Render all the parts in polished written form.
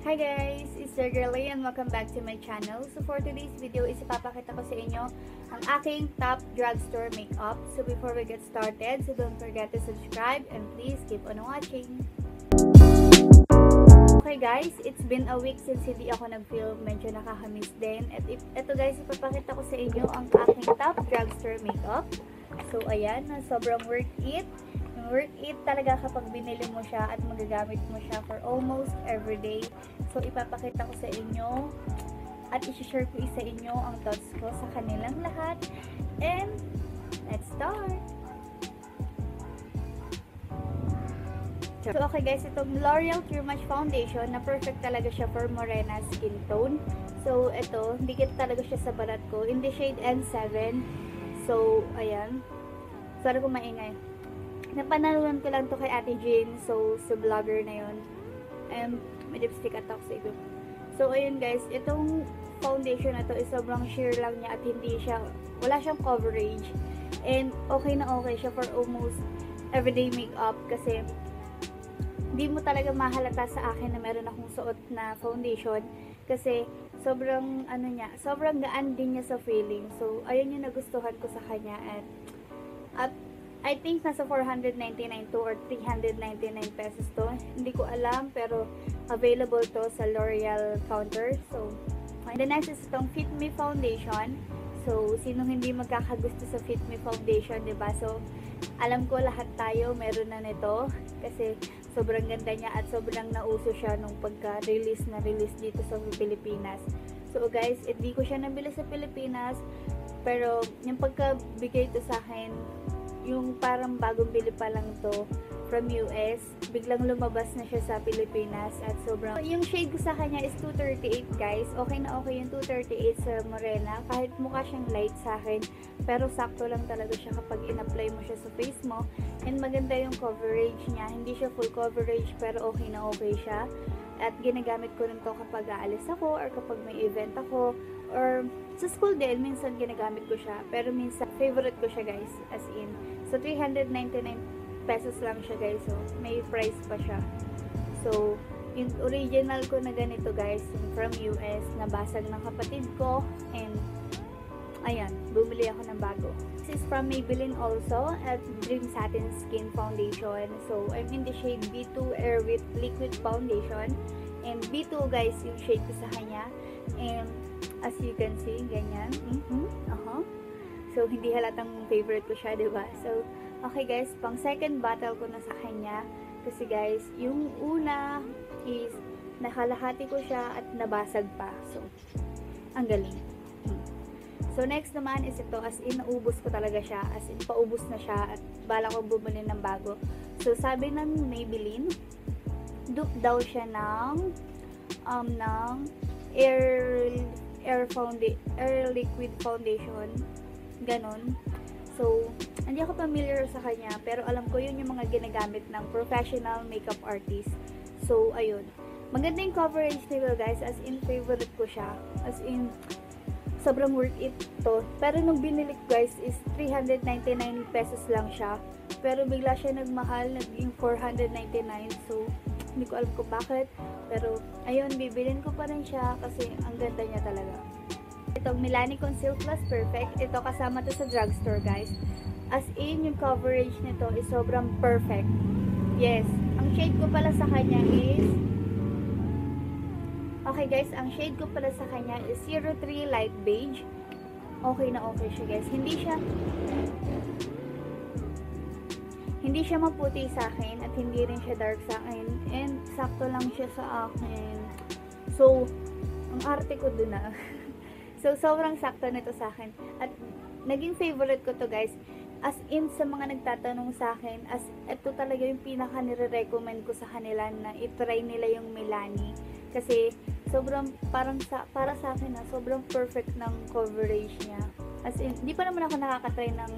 Hi guys! It's your girlie and welcome back to my channel. So for today's video is ipapakita ko sa inyo ang aking top drugstore makeup. So before we get started, so don't forget to subscribe and please keep on watching. Okay guys, it's been a week since hindi ako nag-film. Medyo nakakamiss din. At ito guys, ipapakita ko sa inyo ang aking top drugstore makeup. So ayan, sobrang worth it. Worth it talaga kapag binili mo siya at magagamit mo siya for almost every day. So, ipapakita ko sa inyo at isi-share ko sa inyo ang thoughts ko sa kanilang lahat. And, let's start! So, okay guys, itong L'Oreal True Match Foundation na perfect talaga siya for morena skin tone. So, ito, dikit talaga siya sa balat ko in the shade N7. So, ayan. Sorry kung maingay. Napanalunan ko lang to kay Ate Jane. So, sa vlogger na yun. And, may lipstick at toxic. So, ayun guys. Itong foundation na to is sobrang sheer lang niya at hindi siya, wala siyang coverage. And, okay na okay siya for almost everyday makeup. Kasi, hindi mo talaga mahalata sa akin na meron akong suot na foundation. Kasi, sobrang, sobrang gaan din niya sa feeling. So, ayun yung nagustuhan ko sa kanya. At I think nasa 499 to or 399 pesos to. Hindi ko alam pero available to sa L'Oreal counter. So, the next is itong Fit Me Foundation. So, sino hindi magkakagusto sa Fit Me Foundation, diba? So, alam ko lahat tayo meron na nito kasi sobrang ganda niya at sobrang nauso siya nung pagka-release dito sa Pilipinas. So, guys, hindi ko siya nabili sa Pilipinas pero yung pagkabigay to sa akin, yung parang bagong bili pa lang to from US, biglang lumabas na siya sa Pilipinas at sobrang, yung shade ko sa kanya is 238 guys. Okay na okay yung 238 sa morena, kahit mukha siyang light sa akin, pero sakto lang talaga siya kapag in-apply mo siya sa face mo. And maganda yung coverage niya, hindi siya full coverage pero okay na okay siya. At ginagamit ko rin to kapag aalis ako or kapag may event ako or sa school din, minsan ginagamit ko siya. Pero minsan, favorite ko siya guys, as in. So, 399 pesos lang siya guys. So, may price pa siya. So, yung original ko na ganito guys, yung from US, nabasag ng kapatid ko. And, ayan, bumili ako ng bago. This is from Maybelline also, at Dream Satin Skin Foundation. So, I'm in the shade B2 Air with Liquid Foundation. And B2 guys, yung shade ko sa kanya. And, as you can see, ganyan. So, hindi halatang favorite ko siya, diba? So, okay guys, pang second bottle ko na sa kanya. Kasi guys, yung una is nakalahati ko siya at nabasag pa. So, ang galing. So, next naman is ito, as in, naubos ko talaga siya. As in, paubos na siya at bala ko bumili ng bago. So, sabi ng Maybelline, dupe daw siya ng air liquid foundation. Ganon. So, hindi ako familiar sa kanya, pero alam ko yun yung mga ginagamit ng professional makeup artist. So, ayun. Maganda yung coverage nito guys, as in, favorite ko siya. As in, sobrang worth it to. Pero nung binili ko guys is 399 pesos lang siya. Pero bigla siya nagmahal, naging 499. So, hindi ko alam kung bakit. Pero, ayun, bibilin ko pa rin siya kasi ang ganda niya talaga. Itong Milani Conceal Plus Perfect. Ito kasama to sa drugstore guys. As in, yung coverage nito is sobrang perfect. Yes. Ang shade ko pala sa kanya is okay guys, ang shade ko pala sa kanya is 03 Light Beige. Okay na okay siya guys. Hindi siya maputi sa akin at hindi rin siya dark sa akin. And sakto lang siya sa akin. So, ang arte ko dun na. So, sobrang sakto nito sa akin. At naging favorite ko to guys. As in, sa mga nagtatanong sa akin, as ito talaga yung pinaka nire-recommend ko sa kanila na itry nila yung Milani. Kasi, sobrang, para sa akin sobrang perfect ng coverage niya. As in, hindi pa naman ako nakakatry ng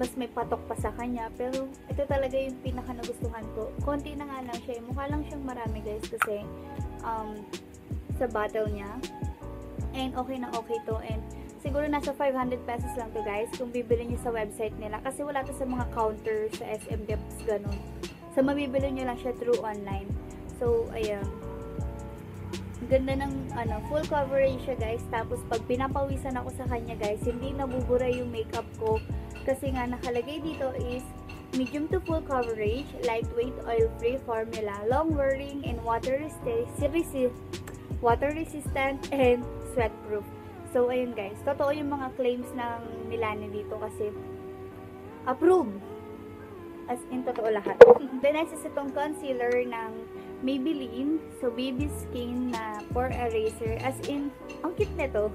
mas may patok pa sa kanya. Pero, ito talaga yung pinaka nagustuhan ko. Konti na nga lang siya. Mukha lang siyang marami guys kasi, sa bottle niya. And okay na okay to. And siguro nasa 500 pesos lang to guys kung bibili niyo sa website nila. Kasi wala to sa mga counter, sa SM Deps, ganun. So, mabibili nyo lang siya through online. So, ayan. Ganda ng full coverage siya guys. Tapos pag pinapawisan ako sa kanya guys, hindi nabubura yung makeup ko. Kasi nga nakalagay dito is medium to full coverage, lightweight, oil-free formula, long wearing, and water resistant and sweat-proof. So ayun guys, totoo yung mga claims ng Milani dito kasi approved. As in, totoo lahat. The next is itong concealer ng Maybelline. So, baby skin na pore eraser. As in, ang cute nito.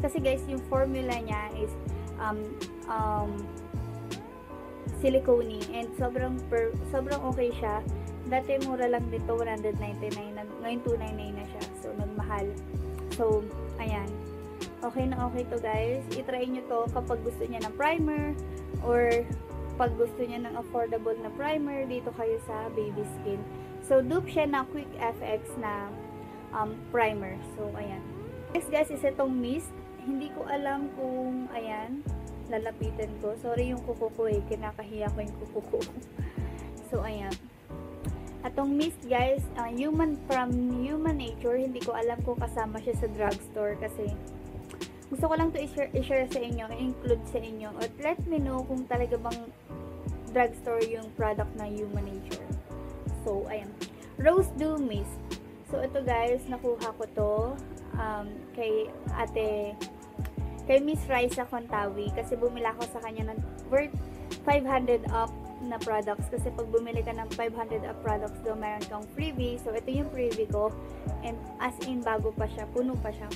Kasi guys, yung formula niya is silicone and sobrang okay siya. Dati mura lang dito, 199. Ngayon 299 na siya. So, nagmahal. So, ayan. Okay na okay to guys. I-try nyo to kapag gusto niya ng primer or pag gusto niya ng affordable na primer, dito kayo sa baby skin. So, dupe siya ng Quick FX na primer. So, ayan. Next guys is itong mist. Hindi ko alam kung, ayan, lalapitan ko. Sorry yung kuko ko eh. Kinakahiya ko yung kuko ko. So, ayan. Atong mist guys, from Human Nature. Hindi ko alam kung kasama siya sa drugstore kasi gusto ko lang to i-share sa inyo, i-include sa inyo, at let me know kung talaga bang drugstore yung product na Human Nature. So, ayan. Rose Dew Mist. So, ito guys, nakuha ko to kay Miss Raisa Contawi kasi bumila ako sa kanya ng worth 500 up na products kasi pag bumili ka ng 500 up products daw meron kang freebie. So, ito yung freebie ko and as in bago pa siya, puno pa siya.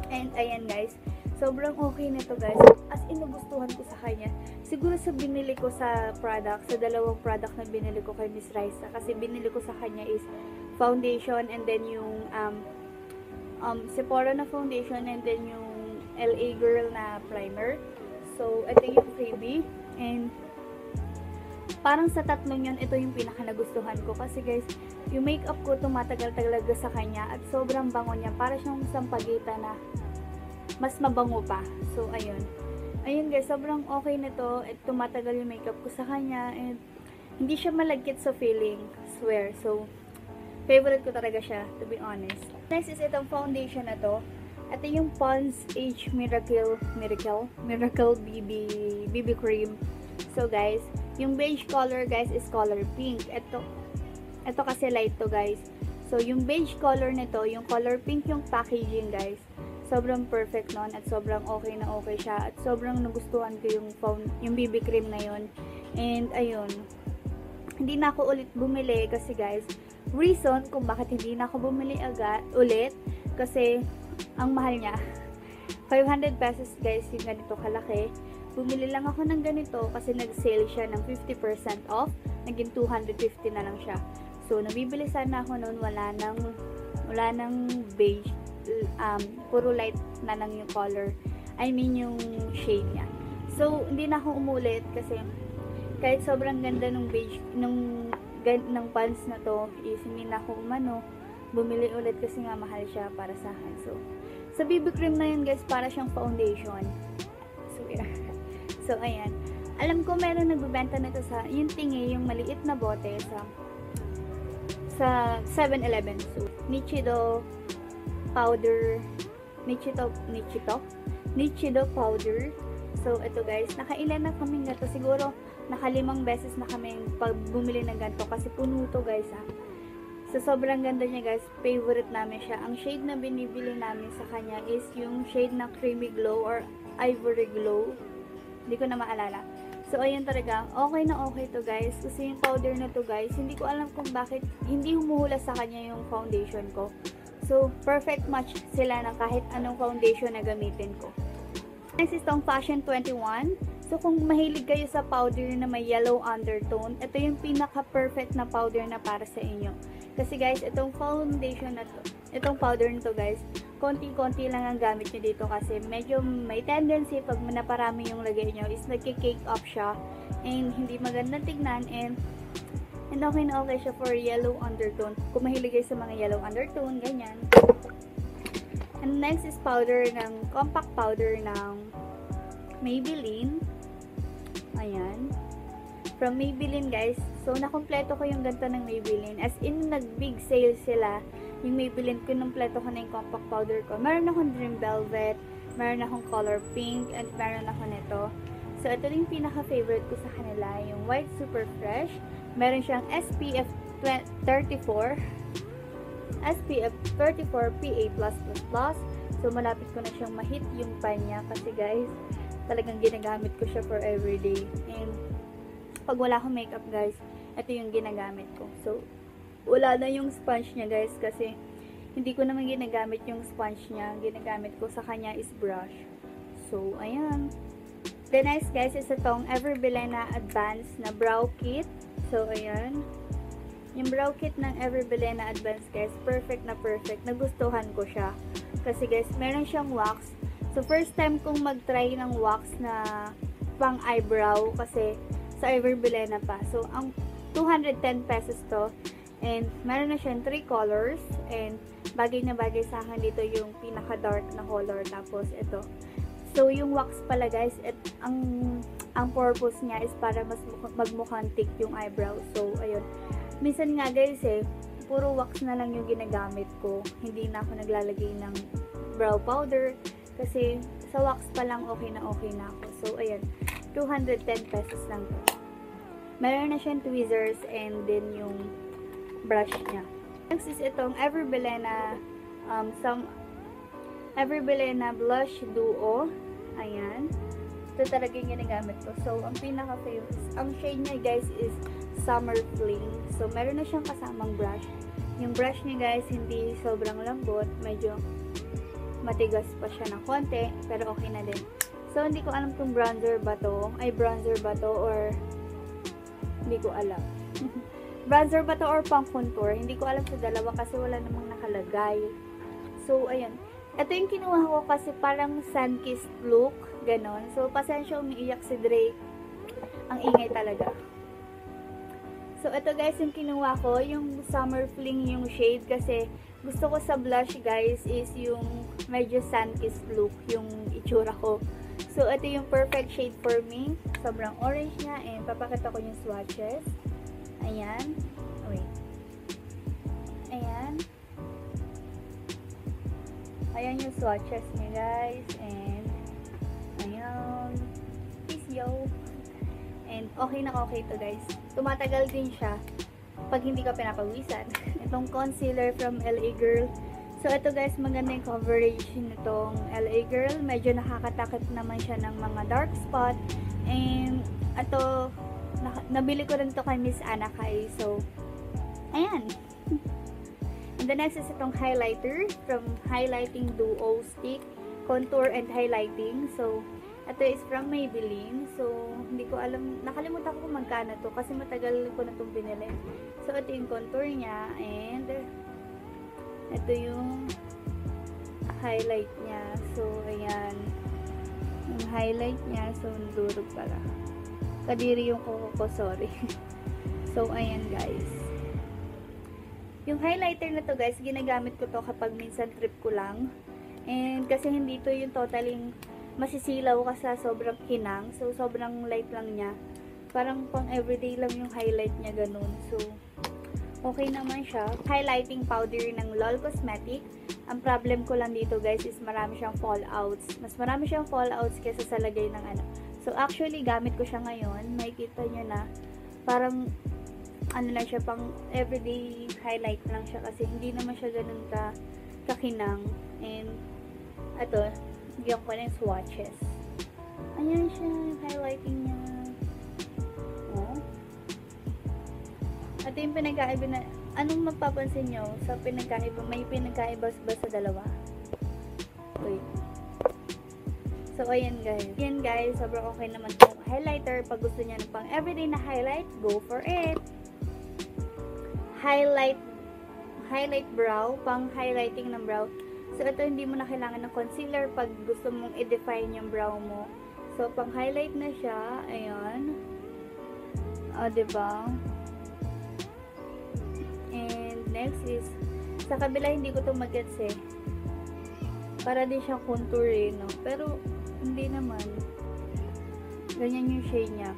And ayan guys, sobrang okay nito guys. As in, nagustuhan ko sa kanya. Siguro sa binili ko sa product, sa dalawang product na binili ko kay Miss Raisa. Kasi binili ko sa kanya is foundation and then yung Sephora na foundation and then yung LA Girl na primer. So, ito yung freebie. And parang sa tatlong yun, ito yung pinaka nagustuhan ko. Kasi guys, yung makeup ko tumatagal talaga sa kanya at sobrang bango niya. Para siyang sampagita na mas mabango pa. So, ayun. Ayun guys, sobrang okay nito. At tumatagal yung makeup ko sa kanya. And hindi siya malagkit sa feeling. Swear. So, favorite ko talaga siya, to be honest. Next is itong foundation na to. Ito yung Pond's Age Miracle BB Cream. So, guys, yung beige color guys is color pink. Ito kasi light to guys. So, yung beige color nito, yung color pink yung packaging guys. Sobrang perfect nun at sobrang okay na okay siya. At sobrang nagustuhan ko yung BB cream na yun. And, ayun. Hindi na ako ulit bumili kasi guys, reason kung bakit hindi na ako bumili ulit kasi ang mahal niya. 500 pesos guys yung ganito kalaki. Bumili lang ako ng ganito kasi nag-sale siya ng 50% off. Naging 250 na lang siya. So, nabibili sana ako noon, wala nang beige. Puro light na lang yung color. I mean, yung shade niya. So, hindi na ako umulit kasi kahit sobrang ganda ng beige, ng pants na to, is hindi na ako bumili ulit kasi nga mahal siya para sa akin. So, sa BB cream na yun guys, para siyang foundation. So, yeah. So, ayan. Alam ko meron nagbebenta nito sa, yung tingi, yung maliit na bote sa 7-Eleven. So, Nichido powder, Nichido powder. So, ito guys, nakailan na kami na to. Siguro, naka-5 beses na kami pag bumili ng ganito kasi puno to guys ha. So, sobrang ganda niya guys. Favorite namin siya. Ang shade na binibili namin sa kanya is yung shade na creamy glow or ivory glow. Hindi ko na maalala. So, ayun talaga. Okay na okay to guys. Kasi yung powder na to guys, hindi ko alam kung bakit hindi humuhula sa kanya yung foundation ko. So, perfect match sila ng kahit anong foundation na gamitin ko. Next is tong Fashion 21. So, kung mahilig kayo sa powder na may yellow undertone, ito yung pinaka-perfect na powder na para sa inyo. Kasi guys, itong foundation na to, itong powder na to guys, konti-konti lang ang gamit nyo dito kasi medyo may tendency pag naparami yung lagay nyo is nagki-cake up siya and hindi magandang tignan and okay na okay siya for yellow undertone. Kung mahilig kayo sa mga yellow undertone, ganyan. And next is compact powder ng Maybelline. Ayan. From Maybelline guys. So, nakompleto ko yung ganito ng Maybelline. As in, nag-big sale sila yung Maybelline ko, numpleto ko na yung compact powder ko. Meron akong Dream Velvet, meron akong color pink, and meron ako nito. So, ito yung pinaka-favorite ko sa kanila, yung White Super Fresh. Meron siyang SPF 34, SPF 34 PA+++. So, malapit ko na siyang ma-hit yung pan niya kasi guys, talagang ginagamit ko siya for everyday. And, pag wala akong makeup guys, ito yung ginagamit ko. So, wala na yung sponge niya guys kasi hindi ko naman ginagamit yung sponge niya. Ginagamit ko sa kanya is brush. So, ayan. The next guys is itong Everbilena Advanced na brow kit. So, ayan. Yung brow kit ng Everbilena Advanced guys, perfect na perfect. Nagustuhan ko siya. Kasi guys, meron siyang wax. So, first time kong mag-try ng wax na pang eyebrow kasi sa Everbilena pa. So, ang 210 pesos to. And, meron na siyang 3 colors. And, bagay na bagay sa akin dito yung pinaka-dark na color. Tapos, ito. So, yung wax pala guys, ang purpose niya is para mas magmukhang thick yung eyebrow. So, ayun. Minsan nga guys puro wax na lang yung ginagamit ko. Hindi na ako naglalagay ng brow powder. Kasi, sa wax pa lang okay na ako. So, ayun. 210 pesos lang to. Meron na siyang tweezers and then yung brush niya. Next is itong Everbilena Everbilena Blush Duo. Ayan. Ito talaga yung ginagamit ko. So, ang pinaka-favorite, ang shade niya guys is Summer Fling. So, meron na siyang kasamang brush. Yung brush niya guys, hindi sobrang lambot. Medyo matigas pa siya ng konti. Pero okay na din. So, hindi ko alam kung bronzer ba to. Ay, bronzer ba to or hindi ko alam. Bronzer ba to or pang contour? Hindi ko alam sa dalawa kasi wala namang nakalagay. So, ayan. Ito yung kinuha ko kasi parang sun-kissed look. Ganon. So, pasensya umiiyak si Dre. Ang ingay talaga. So, ito guys yung kinuha ko. Yung Summer Fling yung shade kasi gusto ko sa blush guys is yung medyo sun-kissed look yung itsura ko. So, ito yung perfect shade for me. Sobrang orange niya. And papakita ko yung swatches. Ayan. Wait. Ayan. Ayan yung swatches niya guys. And, ayan. Peace yo. And, okay na okay to guys. Tumatagal din siya pag hindi ka pinapawisan. Itong concealer from LA Girl. So, ito guys, maganda yung coverage nitong LA Girl. Medyo nakakatakip naman siya ng mga dark spot. And, ito, nabili ko rin to kay Miss Anna Kai. So, ayan. And the next is itong highlighter from Highlighting Duo Stick. Contour and Highlighting. So, ito is from Maybelline. So, hindi ko alam. Nakalimutan ko kung magkano to kasi matagal ko na itong binili. So, ito yung contour niya. And, ito yung highlight niya. So, ayan. Yung highlight niya. So, durog pala. Kadiri yung kuko ko, sorry. So, ayan guys. Yung highlighter na to guys, ginagamit ko to kapag minsan trip ko lang. And kasi hindi to yung totaling masisilaw ka sa sobrang kinang. So, sobrang light lang niya. Parang pang everyday lang yung highlight niya, ganun. So, okay naman siya. Highlighting powder ng LOL Cosmetic. Ang problem ko lang dito guys is marami siyang fallouts. Mas marami siyang fallouts kaysa sa lagay ng ano. So, actually, gamit ko siya ngayon. Makikita nyo na, parang, ano lang siya, pang everyday highlight lang siya kasi hindi naman siya ganun kakinang. And, ito, bigyan ko na yung swatches. Ayan siya, yung highlighting niya. Oh. Ito yung pinagkaiba na, anong mapapansin nyo sa pinagkaiba? May pinagkaiba ba sa dalawa? Wait. So, ayan guys. Ayan guys, sobrang okay naman itong highlighter. Pag gusto niya ng pang everyday na highlight, go for it. Highlight brow, pang highlighting ng brow. So, ito hindi mo na kailangan ng concealer pag gusto mong i-define yung brow mo. So, pang highlight na siya. Ayan. O, diba? And, next is, sa kabila hindi ko ito mag-gets eh. Para din siyang contour eh, no? Pero, hindi naman. Ganyan yung shade niya.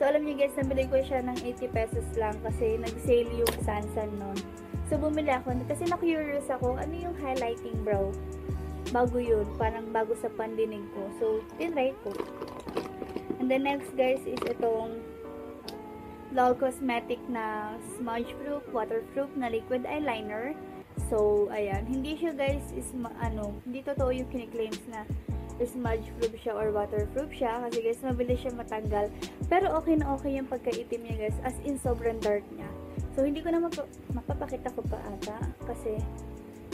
So, alam niyo guys, nabili ko siya ng 80 pesos lang kasi nag-sale yung Sansan nun. So, So, bumili ako. Kasi na-curious ako, ano yung highlighting brow? Bago yun. Parang bago sa pandinig ko. So, tinry ko. And then next guys is itong LOL Cosmetic na smudge proof, waterproof na liquid eyeliner. So, ayan. Hindi siya guys is, hindi totoo yung kiniklaims na smudge proof siya or waterproof siya. Kasi guys, mabilis siya matanggal. Pero okay na okay yung pagkaitim niya guys. As in, sobrang dark niya. So, hindi ko na mapapakita ko pa ata. Kasi,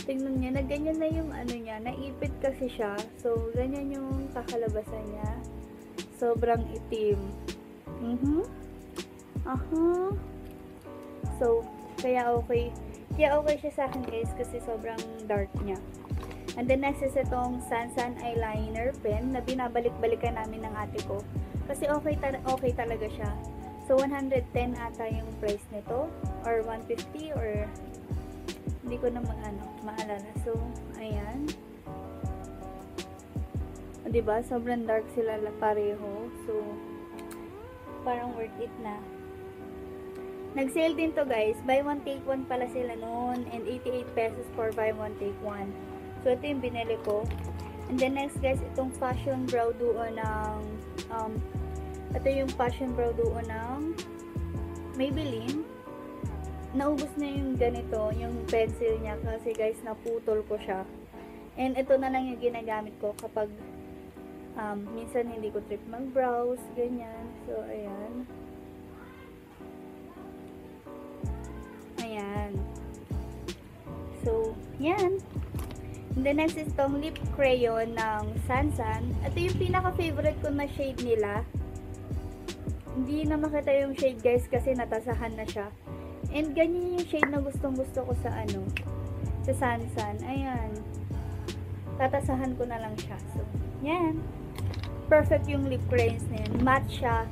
tingnan niya, na ganyan na yung ano niya. Naipit kasi siya. So, ganyan yung kakalabasan niya. Sobrang itim. So, kaya okay. Kaya okay siya sa akin guys kasi sobrang dark niya. And then next is itong Sansan eyeliner pen na binabalik-balikan namin ng ate ko. Kasi okay talaga siya. So 110 ata yung price nito or 150 or hindi ko na maalala. So ayan. Diba? Sobrang dark sila pareho. So parang worth it na. Nag-sale din to guys. Buy one take one pala sila noon. And 88 pesos for buy one take one. So, ito yung binili ko. And then next guys, itong fashion brow duo ng ito yung fashion brow duo ng Maybelline. Naubos na yung ganito, yung pencil niya. Kasi guys, naputol ko siya. And ito na lang yung ginagamit ko kapag minsan hindi ko trip mag-brows. Ganyan. So, ayan. Ayan. So, yan. And then next is itong lip crayon ng Sansan. Ito yung pinaka-favorite ko na shade nila. Hindi na makita yung shade guys kasi natasahan na siya. And ganyan yung shade na gustong-gusto ko sa sa Sansan. Ayan. Tatasahan ko na lang siya. So, yan. Perfect yung lip crayons na yun. Matte siya.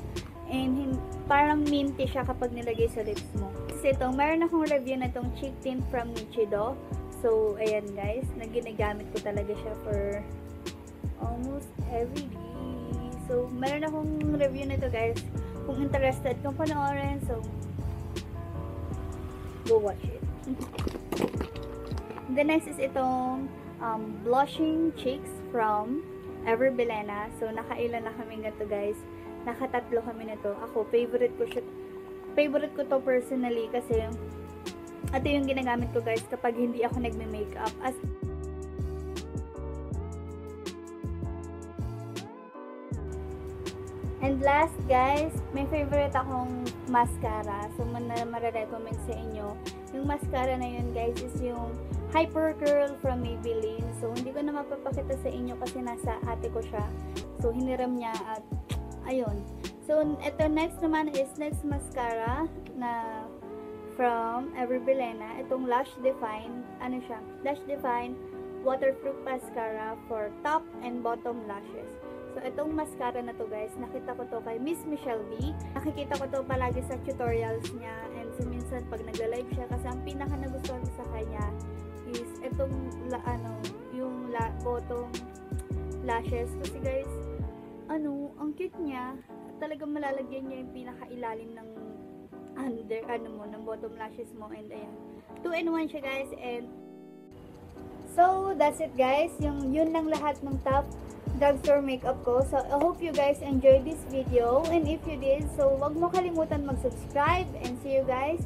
And parang minty siya kapag nilagay sa lips mo. Kasi itong, meron akong review na itong cheek tint from Nichido. So, ayan guys. Ginagamit ko talaga siya for almost every day. So, meron akong review na ito guys. Kung interested kung panoorin, so, go watch it. The next is itong blushing cheeks from Ever Belena. So, nakailan na kami ganito guys. Nakatatlo kami nito. Ako, favorite ko to personally kasi ito yung ginagamit ko guys kapag hindi ako nagme-makeup. And last guys, may favorite akong mascara. So, mara-recommend sa inyo. Yung mascara na yun guys is yung Hyper Curl from Maybelline. So, hindi ko na mapapakita sa inyo kasi nasa ate ko siya. So, hiniram niya at ayun. So, ito next naman is next mascara na from Ever Belena. Itong Lash Define. Ano siya? Lash Define Waterproof Mascara for top and bottom lashes. So, itong mascara na to guys, nakita ko to kay Miss Michelle D. Nakikita ko to palagi sa tutorials niya and minsan pag nagla-live siya kasi ang pinaka nagustuhan ko sa kanya is itong yung bottom lashes. Kasi guys, ang cute niya. Talagang malalagyan niya yung pinaka-ilalim ng ng bottom lashes mo. And ayan. 2-in-1 siya guys. And so, that's it guys. Yun lang lahat ng top drugstore makeup ko. So, I hope you guys enjoyed this video. And if you did, so wag mo kalimutan mag-subscribe. And see you guys